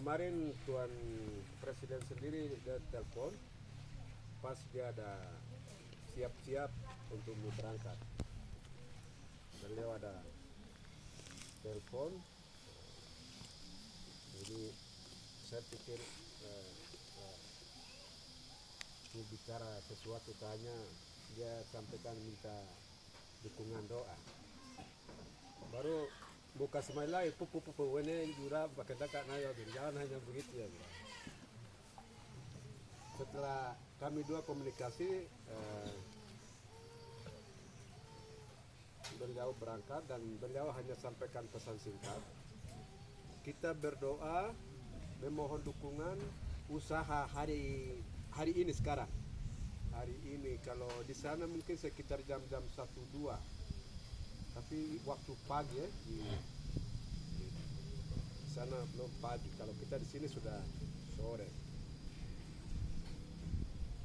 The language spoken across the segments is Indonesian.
kemarin Tuan Presiden sendiri dia telepon pas dia ada siap-siap untuk mau berangkat. Beliau ada telepon, jadi saya pikir mau bicara sesuatu, tanya dia sampaikan minta dukungan doa. Baru buka semai pupu wene jura pakai takak nayo, jangan hanya begitu ya. Setelah kami dua komunikasi, beliau berangkat dan beliau hanya sampaikan pesan singkat. Kita berdoa memohon dukungan usaha hari ini sekarang. Hari ini kalau di sana mungkin sekitar jam-jam 1-2. Tapi waktu pagi ya, di sana belum pagi. Kalau kita di sini sudah sore.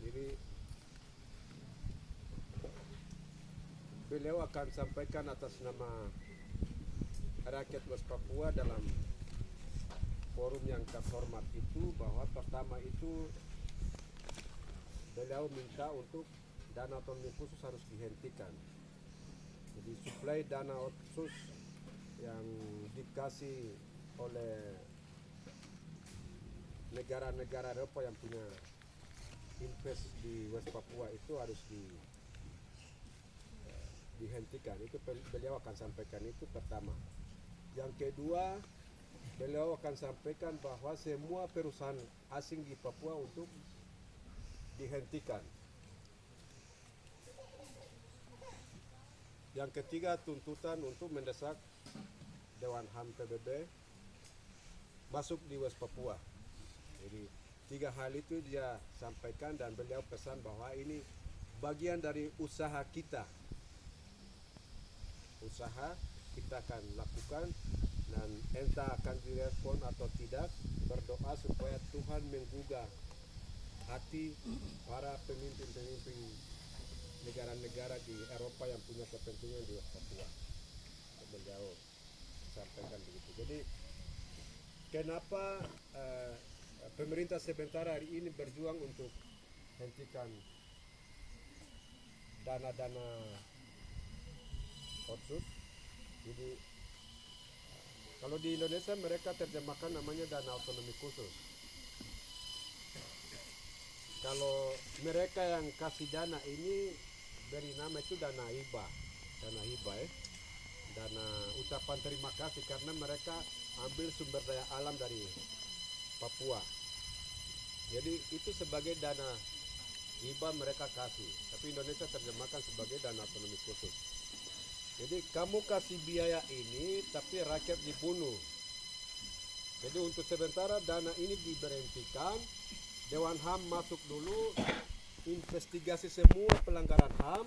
Jadi beliau akan sampaikan atas nama rakyat West Papua dalam forum yang terhormat itu, bahwa pertama itu beliau minta untuk dana otonomi khusus harus dihentikan. Jadi suplai dana khusus yang dikasih oleh negara-negara Eropa yang punya invest di West Papua itu harus dihentikan. Itu beliau akan sampaikan, itu pertama. Yang kedua, beliau akan sampaikan bahwa semua perusahaan asing di Papua untuk dihentikan. Yang ketiga, tuntutan untuk mendesak Dewan HAM PBB masuk di West Papua. Jadi 3 hal itu dia sampaikan, dan beliau pesan bahwa ini bagian dari usaha kita. Usaha kita akan lakukan, dan entah akan direspon atau tidak, berdoa supaya Tuhan menggugah hati para pemimpin-pemimpin negara-negara di Eropa yang punya kepentingan di West Papua. Beliau sampaikan begitu. Jadi kenapa pemerintah sementara hari ini berjuang untuk hentikan dana-dana otsus? Jadi kalau di Indonesia mereka terjemahkan namanya dana otonomi khusus. Kalau mereka yang kasih dana ini beri nama itu dana hibah, dana ucapan terima kasih karena mereka ambil sumber daya alam dari Papua. Jadi itu sebagai dana hibah mereka kasih, tapi Indonesia terjemahkan sebagai dana otonomi khusus. Jadi kamu kasih biaya ini tapi rakyat dibunuh. Jadi untuk sementara dana ini diberhentikan, Dewan HAM masuk dulu, investigasi semua pelanggaran HAM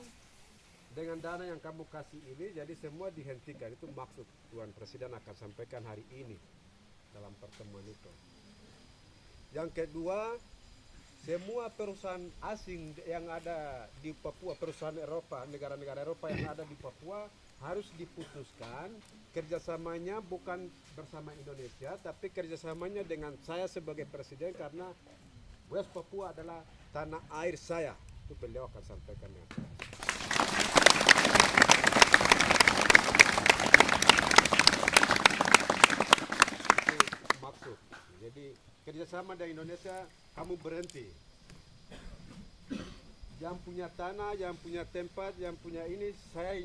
dengan dana yang kamu kasih ini, jadi semua dihentikan. Itu maksud Tuan Presiden akan sampaikan hari ini dalam pertemuan itu. Yang kedua, semua perusahaan asing yang ada di Papua, perusahaan Eropa, negara-negara Eropa yang ada di Papua harus diputuskan kerjasamanya bukan bersama Indonesia, tapi kerjasamanya dengan saya sebagai presiden, karena West Papua adalah tanah air saya. Itu beliau akan sampaikan dengan jelas. Itu maksud. Jadi kerjasama dengan Indonesia, kamu berhenti. Yang punya tanah, yang punya tempat, yang punya ini, saya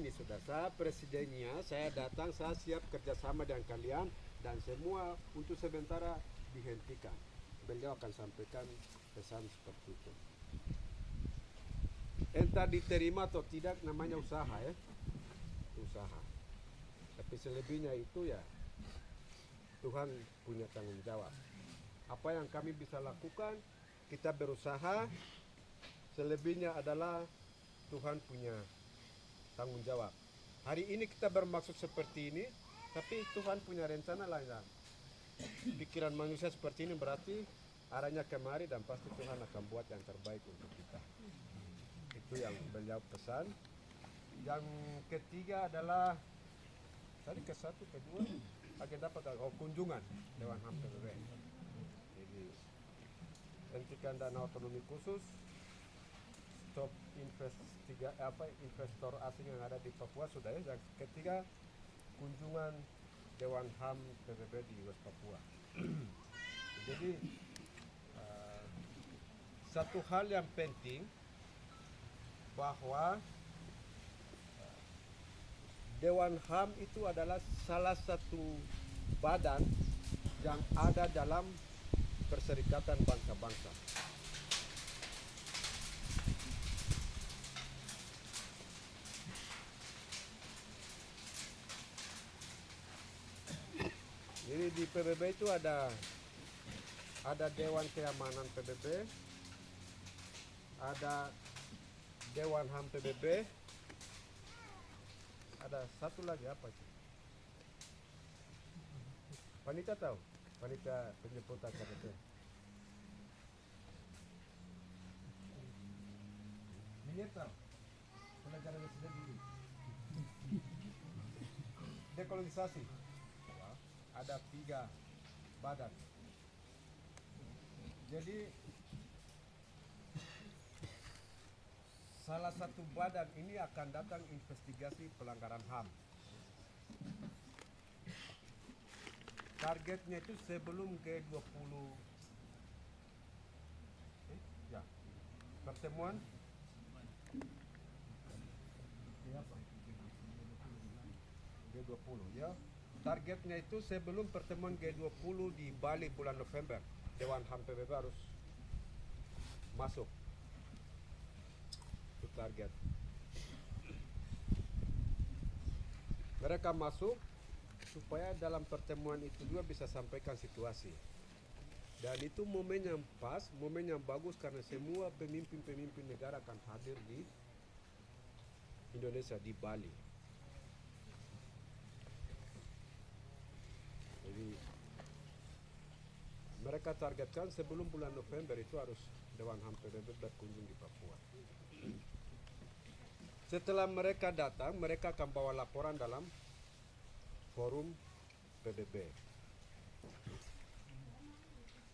presidennya, saya datang, saya siap kerjasama dengan kalian, dan semua untuk sementara dihentikan. Beliau akan sampaikan pesan seperti itu. Entah diterima atau tidak, namanya usaha ya, usaha. Tapi selebihnya itu ya Tuhan punya tanggung jawab. Apa yang kami bisa lakukan, kita berusaha. Selebihnya adalah Tuhan punya tanggung jawab. Hari ini kita bermaksud seperti ini, tapi Tuhan punya rencana lain. Pikiran manusia seperti ini berarti arahnya kemari, dan pasti Tuhan akan buat yang terbaik untuk kita. Itu yang beliau pesan. Yang ketiga adalah tadi kedua agenda kunjungan Dewan HAM PBB. hentikan dana otonomi khusus, stop investor asing yang ada di Papua sudah ya. Yang ketiga, kunjungan Dewan HAM PBB di West Papua. Jadi satu hal yang penting bahwa Dewan HAM itu adalah salah satu badan yang ada dalam Perserikatan Bangsa-Bangsa. Jadi di PBB itu ada Dewan Keamanan PBB, ada Dewan HAM PBB, ada satu lagi apa sih? Panitia tahu? Panitia penjemputan KTP. Minyak tahu? Pelajaran residen dulu. Dekolonisasi. Ada 3 badan. Jadi salah satu badan ini akan datang investigasi pelanggaran HAM. Targetnya itu sebelum G20 pertemuan G20 ya. Targetnya itu sebelum pertemuan G20 di Bali bulan November, Dewan HAM PBB harus masuk. Itu target. Mereka masuk supaya dalam pertemuan itu juga bisa sampaikan situasi. Dan itu momen yang pas, momen yang bagus karena semua pemimpin-pemimpin negara akan hadir di Indonesia, di Bali. Jadi mereka targetkan sebelum bulan November itu harus Dewan HAM PBB berkunjung di Papua. Setelah mereka datang, mereka akan bawa laporan dalam forum PBB.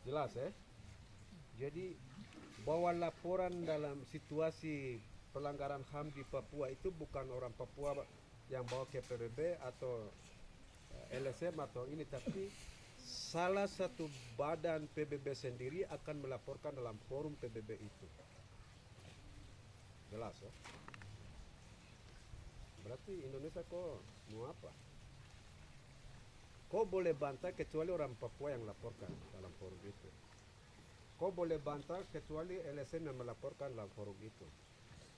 Jelas ya? Jadi bawa laporan dalam situasi pelanggaran HAM di Papua itu bukan orang Papua yang bawa ke PBB atau LSM atau ini, tapi salah satu badan PBB sendiri akan melaporkan dalam forum PBB itu. Jelas ya? Berarti Indonesia kok mau apa? Kau boleh bantah kecuali orang Papua yang laporkan dalam forum itu. Kau boleh bantah kecuali LSM yang melaporkan dalam forum itu.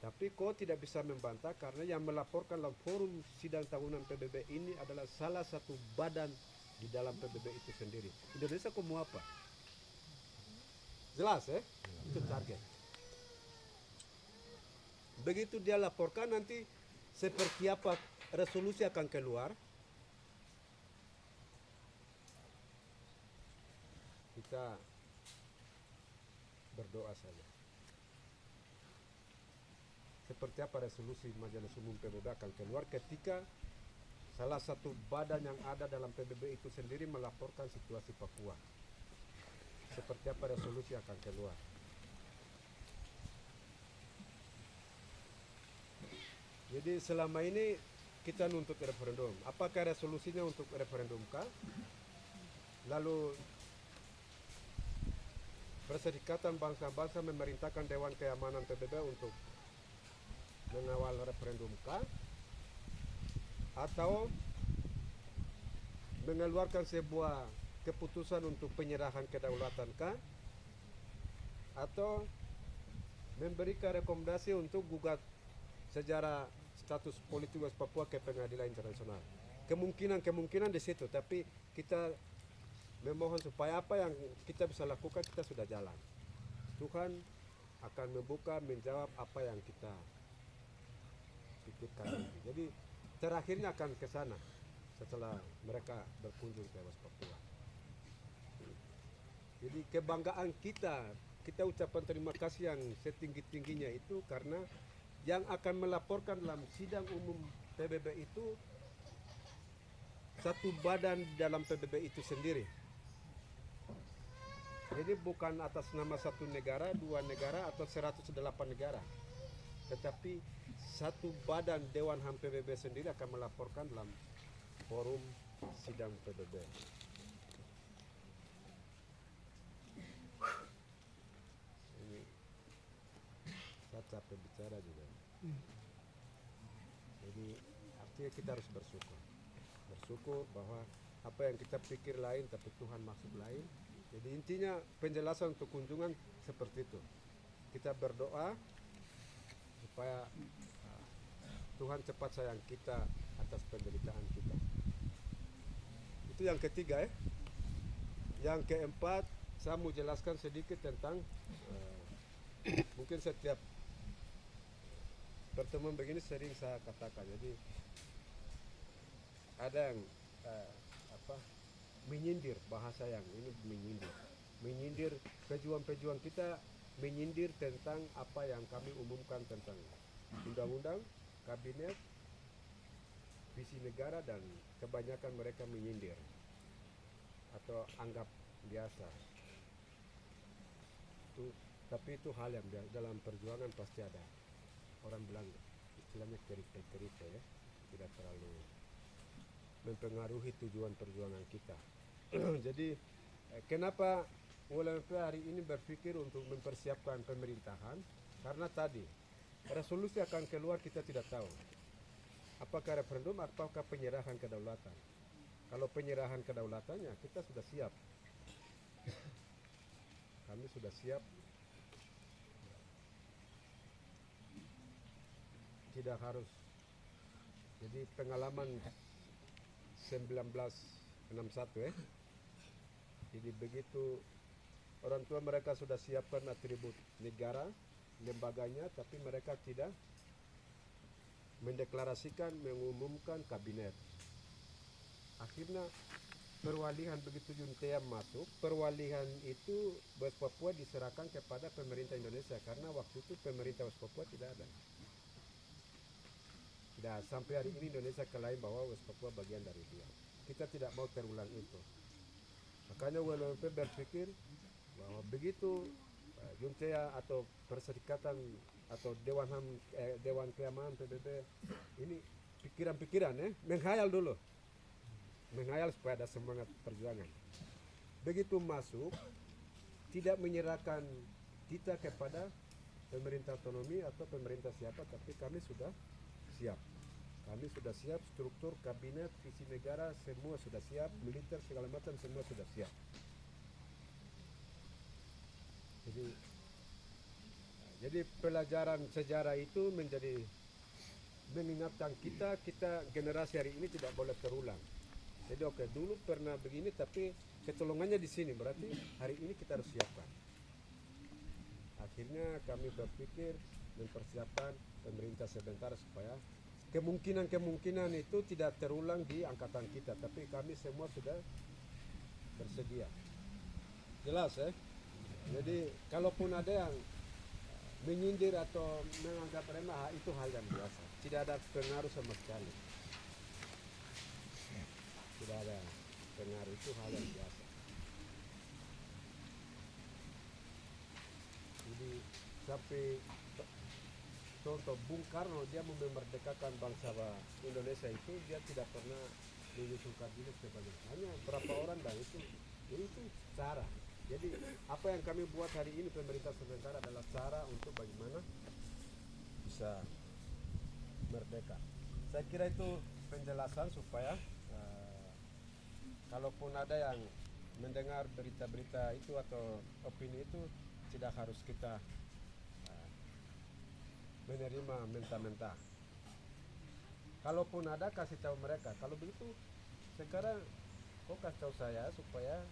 Tapi kau tidak bisa membantah karena yang melaporkan dalam forum sidang tahunan PBB ini adalah salah satu badan di dalam PBB itu sendiri. Indonesia kau mau apa? Jelas ya? Itu target. Begitu dia laporkan nanti seperti apa resolusi akan keluar. Kita berdoa saja. Seperti apa resolusi Majelis Umum PBB akan keluar ketika salah satu badan yang ada dalam PBB itu sendiri melaporkan situasi Papua. Seperti apa resolusi akan keluar. Jadi selama ini kita nuntut referendum. Apakah resolusinya untuk referendum kah? Lalu Perserikatan Bangsa-Bangsa memerintahkan Dewan Keamanan PBB untuk mengawal referendum kah? Atau mengeluarkan sebuah keputusan untuk penyerahan kedaulatan kah? Atau memberikan rekomendasi untuk gugat sejarah status politik West Papua ke pengadilan internasional? Kemungkinan di situ, tapi kita memohon supaya apa yang kita bisa lakukan kita sudah jalan. Tuhan akan membuka, menjawab apa yang kita pikirkan. Jadi terakhirnya akan ke sana setelah mereka berkunjung ke West Papua. Jadi kebanggaan kita ucapkan terima kasih yang setinggi-tingginya itu karena yang akan melaporkan dalam sidang umum PBB itu satu badan dalam PBB itu sendiri. Jadi bukan atas nama satu negara, dua negara, atau 108 negara. Tetapi satu badan Dewan HAM PBB sendiri akan melaporkan dalam forum sidang PBB. Ini saya capek bicara juga. Jadi artinya kita harus bersyukur. Bersyukur bahwa apa yang kita pikir lain tapi Tuhan maksud lain. Jadi intinya penjelasan untuk kunjungan seperti itu. Kita berdoa supaya Tuhan cepat sayang kita atas penderitaan kita. Itu yang ketiga ya. Yang keempat, saya mau jelaskan sedikit tentang mungkin setiap pertemuan begini sering saya katakan. Jadi ada yang menyindir, bahasa yang ini menyindir pejuang-pejuang kita, menyindir tentang apa yang kami umumkan tentang undang-undang, kabinet, visi negara, dan kebanyakan mereka menyindir atau anggap biasa. Tapi itu hal yang dalam perjuangan pasti ada. Orang bilang istilahnya kerite-kerite ya, tidak terlalu mempengaruhi tujuan perjuangan kita. Jadi kenapa ULMP hari ini berpikir untuk mempersiapkan pemerintahan? Karena tadi resolusi akan keluar, kita tidak tahu apakah referendum ataukah penyerahan kedaulatan. Kalau penyerahan kedaulatannya kita sudah siap. Kami sudah siap. Tidak harus. Jadi pengalaman 1961 ya. Jadi begitu orang tua mereka sudah siapkan atribut negara, lembaganya, tapi mereka tidak mendeklarasikan, mengumumkan kabinet. Akhirnya perwalihan begitu Juntea masuk, perwalihan itu West Papua diserahkan kepada pemerintah Indonesia karena waktu itu pemerintah West Papua tidak ada. Tidak, sampai hari ini Indonesia klaim bahwa West Papua bagian dari dia. Kita tidak mau terulang itu. Makanya WLMP berpikir bahwa begitu Juntea atau Perserikatan atau Dewan Keamanan PBB ini pikiran-pikiran menghayal dulu. Menghayal supaya ada semangat perjuangan. Begitu masuk, tidak menyerahkan kita kepada pemerintah otonomi atau pemerintah siapa, tapi kami sudah siap. Kami sudah siap, struktur kabinet, visi negara, semua sudah siap, militer segala macam semua sudah siap. Jadi pelajaran sejarah itu mengingatkan kita generasi hari ini tidak boleh terulang. Jadi dulu pernah begini tapi ketolongannya di sini, berarti hari ini kita harus siapkan. Akhirnya kami berpikir mempersiapkan pemerintah sebentar supaya kemungkinan itu tidak terulang di angkatan kita, tapi kami semua sudah bersedia. Jelas ya? Jadi kalaupun ada yang menyindir atau menganggap remeh, itu hal yang biasa. Tidak ada pengaruh sama sekali. Tidak ada pengaruh, itu hal yang biasa. Jadi sampai contoh Bung Karno, dia memerdekakan bangsa Indonesia itu, dia tidak pernah menyusun kabinet sebagai hanya berapa orang, dan itu cara. Jadi apa yang kami buat hari ini pemerintah sementara adalah cara untuk bagaimana bisa merdeka. Saya kira itu penjelasan supaya kalaupun ada yang mendengar berita-berita itu atau opini itu, tidak harus kita menerima mentah-mentah. Kalaupun ada, kasih tahu mereka. Kalau begitu sekarang kau kasih tahu saya supaya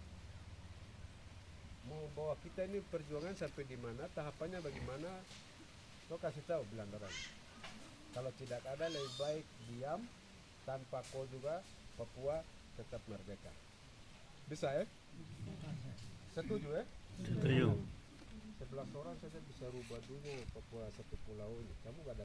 mau bawa kita ini perjuangan sampai di mana, tahapannya bagaimana, kau kasih tahu, bilang orang. Kalau tidak ada, lebih baik diam, tanpa kau juga Papua tetap merdeka. Bisa ya? Setuju ya? Setuju. 11 orang saja bisa rubah dunia Papua satu pulau ini. Kamu gak ada